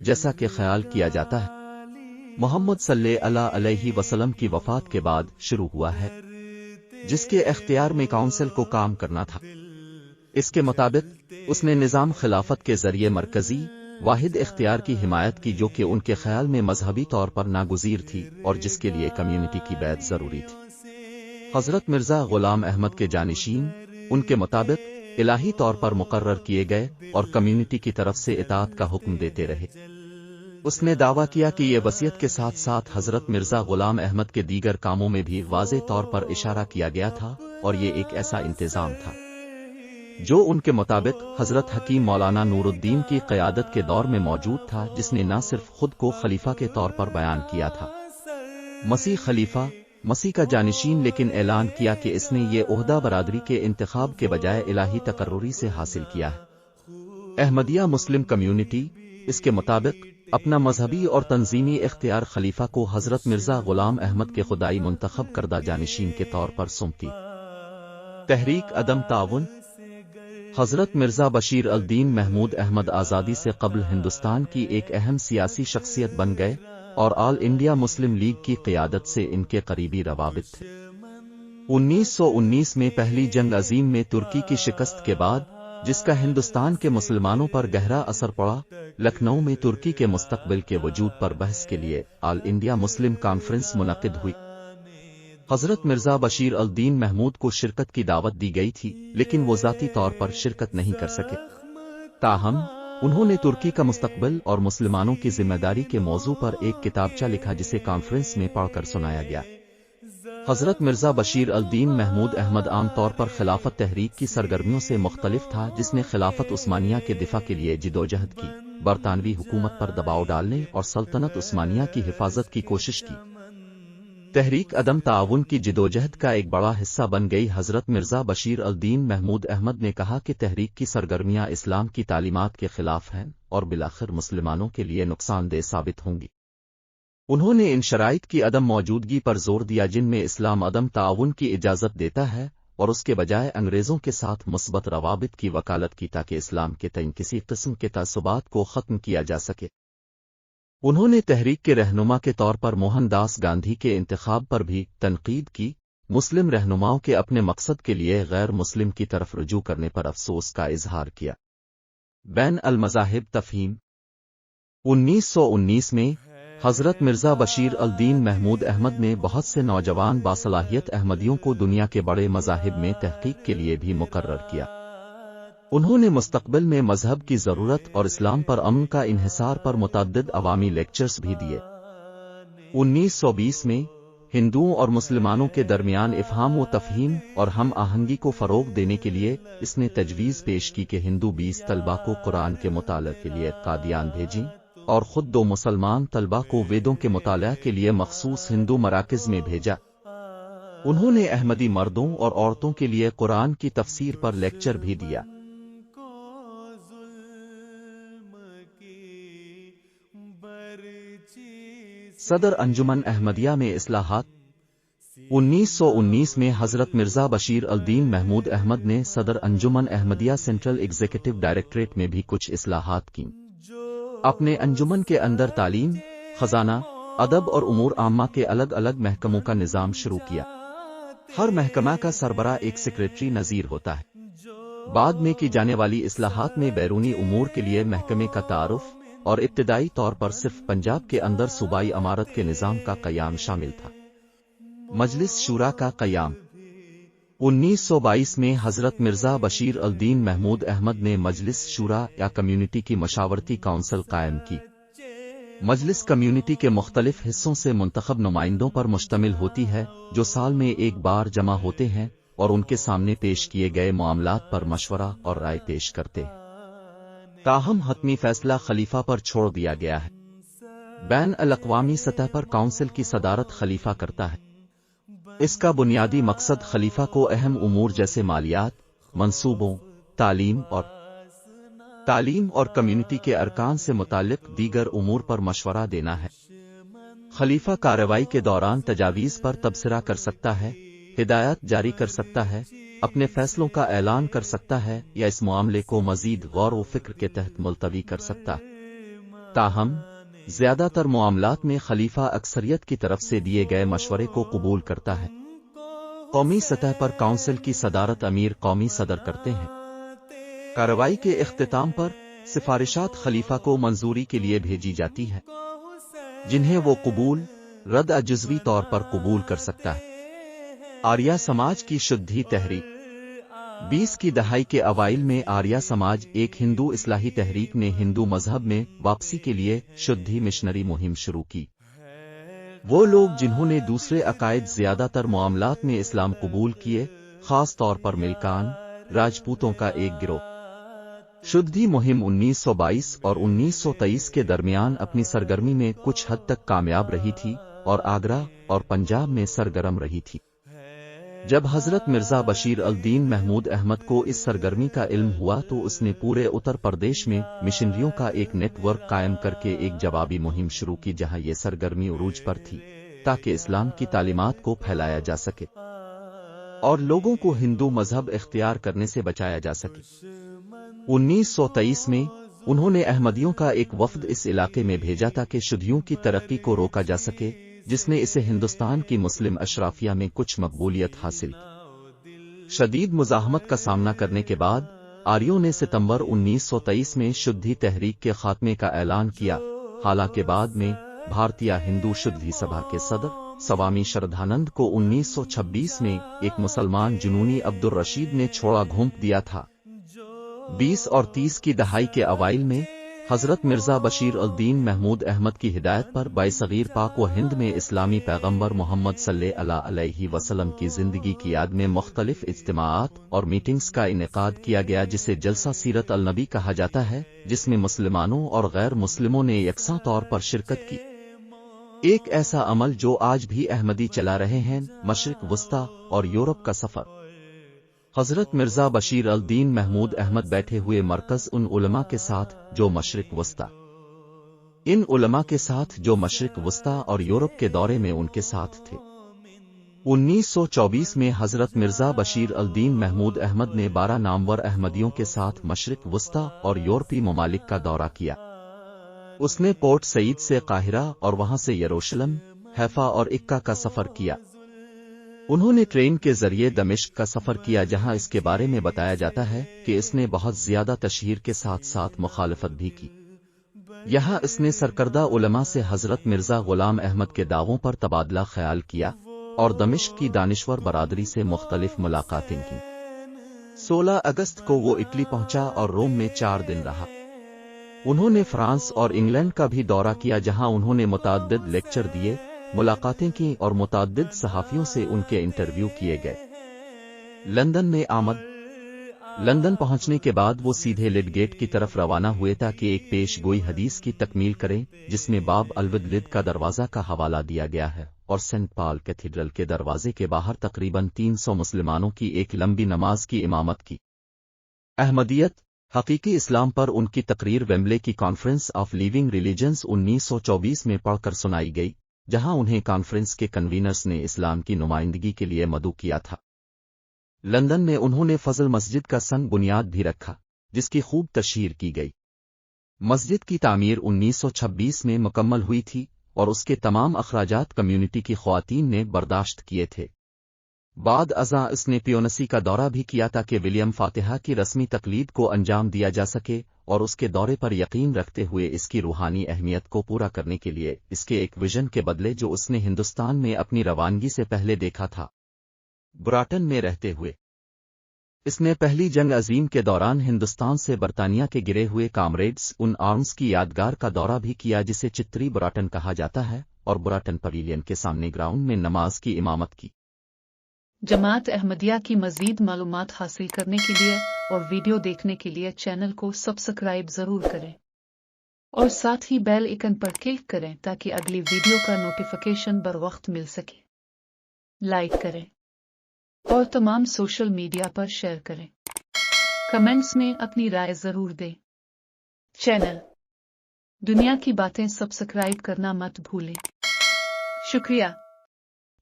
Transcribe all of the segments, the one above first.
جیسا کہ خیال کیا جاتا ہے محمد صلی اللہ علیہ وسلم کی وفات کے بعد شروع ہوا ہے، جس کے اختیار میں کونسل کو کام کرنا تھا۔ اس کے مطابق اس نے نظام خلافت کے ذریعے مرکزی واحد اختیار کی حمایت کی، جو کہ ان کے خیال میں مذہبی طور پر ناگزیر تھی اور جس کے لیے کمیونٹی کی بیعت ضروری تھی۔ حضرت مرزا غلام احمد کے جانشین ان کے مطابق الہی طور پر مقرر کیے گئے اور کمیونٹی کی طرف سے اطاعت کا حکم دیتے رہے۔ اس نے دعویٰ کیا کہ یہ وصیت کے ساتھ ساتھ حضرت مرزا غلام احمد کے دیگر کاموں میں بھی واضح طور پر اشارہ کیا گیا تھا، اور یہ ایک ایسا انتظام تھا جو ان کے مطابق حضرت حکیم مولانا نور الدین کی قیادت کے دور میں موجود تھا، جس نے نہ صرف خود کو خلیفہ کے طور پر بیان کیا تھا، مسیح خلیفہ، مسیح کا جانشین، لیکن اعلان کیا کہ اس نے یہ عہدہ برادری کے انتخاب کے بجائے الہی تقرری سے حاصل کیا ہے۔ احمدیہ مسلم کمیونٹی اس کے مطابق اپنا مذہبی اور تنظیمی اختیار خلیفہ کو حضرت مرزا غلام احمد کے خدائی منتخب کردہ جانشین کے طور پر سونپتی۔ تحریک عدم تعاون۔ حضرت مرزا بشیر الدین محمود احمد آزادی سے قبل ہندوستان کی ایک اہم سیاسی شخصیت بن گئے اور آل انڈیا مسلم لیگ کی قیادت سے ان کے قریبی روابط تھے۔ 1919 میں پہلی جنگ عظیم میں ترکی کی شکست کے بعد، جس کا ہندوستان کے مسلمانوں پر گہرا اثر پڑا، لکھنؤ میں ترکی کے مستقبل کے وجود پر بحث کے لیے آل انڈیا مسلم کانفرنس منعقد ہوئی۔ حضرت مرزا بشیر الدین محمود کو شرکت کی دعوت دی گئی تھی، لیکن وہ ذاتی طور پر شرکت نہیں کر سکے۔ تاہم انہوں نے ترکی کا مستقبل اور مسلمانوں کی ذمہ داری کے موضوع پر ایک کتابچہ لکھا، جسے کانفرنس میں پڑھ کر سنایا گیا۔ حضرت مرزا بشیر الدین محمود احمد عام طور پر خلافت تحریک کی سرگرمیوں سے مختلف تھا، جس نے خلافت عثمانیہ کے دفاع کے لیے جدوجہد کی، برطانوی حکومت پر دباؤ ڈالنے اور سلطنت عثمانیہ کی حفاظت کی کوشش کی۔ تحریک عدم تعاون کی جدوجہد کا ایک بڑا حصہ بن گئی۔ حضرت مرزا بشیر الدین محمود احمد نے کہا کہ تحریک کی سرگرمیاں اسلام کی تعلیمات کے خلاف ہیں اور بالآخر مسلمانوں کے لیے نقصان دہ ثابت ہوں گی۔ انہوں نے ان شرائط کی عدم موجودگی پر زور دیا جن میں اسلام عدم تعاون کی اجازت دیتا ہے، اور اس کے بجائے انگریزوں کے ساتھ مثبت روابط کی وکالت کی تاکہ اسلام کے تئیں کسی قسم کے تعصبات کو ختم کیا جا سکے۔ انہوں نے تحریک کے رہنما کے طور پر موہن داس گاندھی کے انتخاب پر بھی تنقید کی۔ مسلم رہنماؤں کے اپنے مقصد کے لیے غیر مسلم کی طرف رجوع کرنے پر افسوس کا اظہار کیا۔ بین المذاہب تفہیم۔ 1919 میں حضرت مرزا بشیر الدین محمود احمد نے بہت سے نوجوان باصلاحیت احمدیوں کو دنیا کے بڑے مذاہب میں تحقیق کے لیے بھی مقرر کیا۔ انہوں نے مستقبل میں مذہب کی ضرورت اور اسلام پر امن کا انحصار پر متعدد عوامی لیکچرز بھی دیے۔ 1920 میں ہندوؤں اور مسلمانوں کے درمیان افہام و تفہیم اور ہم آہنگی کو فروغ دینے کے لیے اس نے تجویز پیش کی کہ ہندو 20 طلبہ کو قرآن کے مطالعے کے لیے قادیان بھیجیں اور خود 2 مسلمان طلبہ کو ویدوں کے مطالعہ کے لیے مخصوص ہندو مراکز میں بھیجا۔ انہوں نے احمدی مردوں اور عورتوں کے لیے قرآن کی تفسیر پر لیکچر بھی دیا۔ صدر انجمن احمدیہ میں اصلاحات۔ 1919 میں حضرت مرزا بشیر الدین محمود احمد نے صدر انجمن احمدیہ سینٹرل ایگزیکٹو ڈائریکٹریٹ میں بھی کچھ اصلاحات کیں۔ اپنے انجمن کے اندر تعلیم، خزانہ، ادب اور امور عامہ کے الگ الگ محکموں کا نظام شروع کیا۔ ہر محکمہ کا سربراہ ایک سیکریٹری نظیر ہوتا ہے۔ بعد میں کی جانے والی اصلاحات میں بیرونی امور کے لیے محکمے کا تعارف اور ابتدائی طور پر صرف پنجاب کے اندر صوبائی امارت کے نظام کا قیام شامل تھا۔ مجلس شورا کا قیام۔ 1922 میں حضرت مرزا بشیر الدین محمود احمد نے مجلس شورا یا کمیونٹی کی مشاورتی کونسل قائم کی۔ مجلس کمیونٹی کے مختلف حصوں سے منتخب نمائندوں پر مشتمل ہوتی ہے، جو سال میں ایک بار جمع ہوتے ہیں اور ان کے سامنے پیش کیے گئے معاملات پر مشورہ اور رائے پیش کرتے ہیں۔ تاہم حتمی فیصلہ خلیفہ پر چھوڑ دیا گیا ہے۔ بین الاقوامی سطح پر کونسل کی صدارت خلیفہ کرتا ہے۔ اس کا بنیادی مقصد خلیفہ کو اہم امور جیسے مالیات، منصوبوں، تعلیم اور کمیونٹی کے ارکان سے متعلق دیگر امور پر مشورہ دینا ہے۔ خلیفہ کارروائی کے دوران تجاویز پر تبصرہ کر سکتا ہے، ہدایات جاری کر سکتا ہے، اپنے فیصلوں کا اعلان کر سکتا ہے یا اس معاملے کو مزید غور و فکر کے تحت ملتوی کر سکتا ہے۔ تاہم زیادہ تر معاملات میں خلیفہ اکثریت کی طرف سے دیے گئے مشورے کو قبول کرتا ہے۔ قومی سطح پر کونسل کی صدارت امیر قومی صدر کرتے ہیں۔ کارروائی کے اختتام پر سفارشات خلیفہ کو منظوری کے لیے بھیجی جاتی ہے، جنہیں وہ قبول رد جزوی طور پر قبول کر سکتا ہے۔ آریہ سماج کی شدھی تحریک 20 کی دہائی کے اوائل میں آریہ سماج ایک ہندو اصلاحی تحریک نے ہندو مذہب میں واپسی کے لیے شدھی مشنری مہم شروع کی۔ وہ لوگ جنہوں نے دوسرے عقائد زیادہ تر معاملات میں اسلام قبول کیے، خاص طور پر ملکان راجپوتوں کا ایک گروہ۔ شدھی مہم 1922 اور 1923 کے درمیان اپنی سرگرمی میں کچھ حد تک کامیاب رہی تھی اور آگرہ اور پنجاب میں سرگرم رہی تھی۔ جب حضرت مرزا بشیر الدین محمود احمد کو اس سرگرمی کا علم ہوا تو اس نے پورے اتر پردیش میں مشنریوں کا ایک نیٹ ورک قائم کر کے ایک جوابی مہم شروع کی، جہاں یہ سرگرمی عروج پر تھی تاکہ اسلام کی تعلیمات کو پھیلایا جا سکے اور لوگوں کو ہندو مذہب اختیار کرنے سے بچایا جا سکے۔ 1923 میں انہوں نے احمدیوں کا ایک وفد اس علاقے میں بھیجا تاکہ شدھیوں کی ترقی کو روکا جا سکے، جس نے اسے ہندوستان کی مسلم اشرافیہ میں کچھ مقبولیت حاصل کی۔ شدید مزاحمت کا سامنا کرنے کے بعد آریوں نے ستمبر 1923 میں شدھی تحریک کے خاتمے کا اعلان کیا، حالانکہ بعد میں بھارتیہ ہندو شدھی سبھا کے صدر سوامی شردھانند کو 1926 میں ایک مسلمان جنونی عبد الرشید نے چھوڑا گھونپ دیا تھا۔ 20 اور 30 کی دہائی کے اوائل میں حضرت مرزا بشیر الدین محمود احمد کی ہدایت پر برصغیر پاک و ہند میں اسلامی پیغمبر محمد صلی اللہ علیہ وسلم کی زندگی کی یاد میں مختلف اجتماعات اور میٹنگز کا انعقاد کیا گیا، جسے جلسہ سیرت النبی کہا جاتا ہے، جس میں مسلمانوں اور غیر مسلموں نے یکساں طور پر شرکت کی۔ ایک ایسا عمل جو آج بھی احمدی چلا رہے ہیں، مشرق وسطی اور یورپ کا سفر۔ حضرت مرزا بشیر الدین محمود احمد بیٹھے ہوئے مرکز ان علماء کے ساتھ جو مشرق وسطی اور یورپ کے دورے میں ان کے ساتھ تھے۔ 1924 میں حضرت مرزا بشیر الدین محمود احمد نے 12 نامور احمدیوں کے ساتھ مشرق وسطی اور یورپی ممالک کا دورہ کیا۔ اس نے پورٹ سعید سے قاہرہ اور وہاں سے یروشلم، حیفا اور عکا کا سفر کیا۔ انہوں نے ٹرین کے ذریعے دمشق کا سفر کیا، جہاں اس کے بارے میں بتایا جاتا ہے کہ اس نے بہت زیادہ تشہیر کے ساتھ ساتھ مخالفت بھی کی۔ یہاں اس نے سرکردہ علماء سے حضرت مرزا غلام احمد کے دعووں پر تبادلہ خیال کیا اور دمشق کی دانشور برادری سے مختلف ملاقاتیں کی۔ 16 اگست کو وہ اٹلی پہنچا اور روم میں 4 دن رہا۔ انہوں نے فرانس اور انگلینڈ کا بھی دورہ کیا، جہاں انہوں نے متعدد لیکچر دیے، ملاقاتیں کی اور متعدد صحافیوں سے ان کے انٹرویو کیے گئے۔ لندن میں آمد۔ لندن پہنچنے کے بعد وہ سیدھے لڈ گیٹ کی طرف روانہ ہوئے تاکہ ایک پیش گوئی حدیث کی تکمیل کریں، جس میں باب الود لد کا دروازہ کا حوالہ دیا گیا ہے اور سینٹ پال کیتھیڈرل کے دروازے کے باہر تقریباً 300 مسلمانوں کی ایک لمبی نماز کی امامت کی۔ احمدیت حقیقی اسلام پر ان کی تقریر ویمبلے کی کانفرنس آف لیونگ ریلیجنز 1924 میں پڑھ کر سنائی گئی، جہاں انہیں کانفرنس کے کنوینرز نے اسلام کی نمائندگی کے لیے مدعو کیا تھا۔ لندن میں انہوں نے فضل مسجد کا سنگ بنیاد بھی رکھا، جس کی خوب تشہیر کی گئی۔ مسجد کی تعمیر 1926 میں مکمل ہوئی تھی اور اس کے تمام اخراجات کمیونٹی کی خواتین نے برداشت کیے تھے۔ بعد ازاں اس نے پیونسی کا دورہ بھی کیا تاکہ ولیم فاتحہ کی رسمی تقلید کو انجام دیا جا سکے، اور اس کے دورے پر یقین رکھتے ہوئے اس کی روحانی اہمیت کو پورا کرنے کے لیے اس کے ایک ویژن کے بدلے جو اس نے ہندوستان میں اپنی روانگی سے پہلے دیکھا تھا، براٹن میں رہتے ہوئے۔ اس نے پہلی جنگ عظیم کے دوران ہندوستان سے برطانیہ کے گرے ہوئے کامریڈز ان آرمز کی یادگار کا دورہ بھی کیا، جسے چتری براٹن کہا جاتا ہے، اور براٹن پویلین کے سامنے گراؤنڈ میں نماز کی امامت کی۔ جماعت احمدیہ کی مزید معلومات حاصل کرنے کے لیے اور ویڈیو دیکھنے کے لیے چینل کو سبسکرائب ضرور کریں اور ساتھ ہی بیل آئکن پر کلک کریں تاکہ اگلی ویڈیو کا نوٹیفیکیشن بر وقت مل سکے۔ لائک کریں اور تمام سوشل میڈیا پر شیئر کریں۔ کمنٹس میں اپنی رائے ضرور دیں۔ چینل دنیا کی باتیں سبسکرائب کرنا مت بھولیں۔ شکریہ۔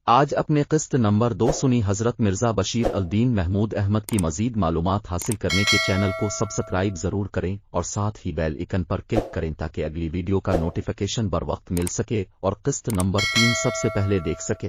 آج اپنے قسط نمبر 2 سنی حضرت مرزا بشیر الدین محمود احمد کی مزید معلومات حاصل کرنے کے چینل کو سبسکرائب ضرور کریں اور ساتھ ہی بیل آئیکن پر کلک کریں تاکہ اگلی ویڈیو کا نوٹیفیکیشن بر وقت مل سکے اور قسط نمبر 3 سب سے پہلے دیکھ سکے۔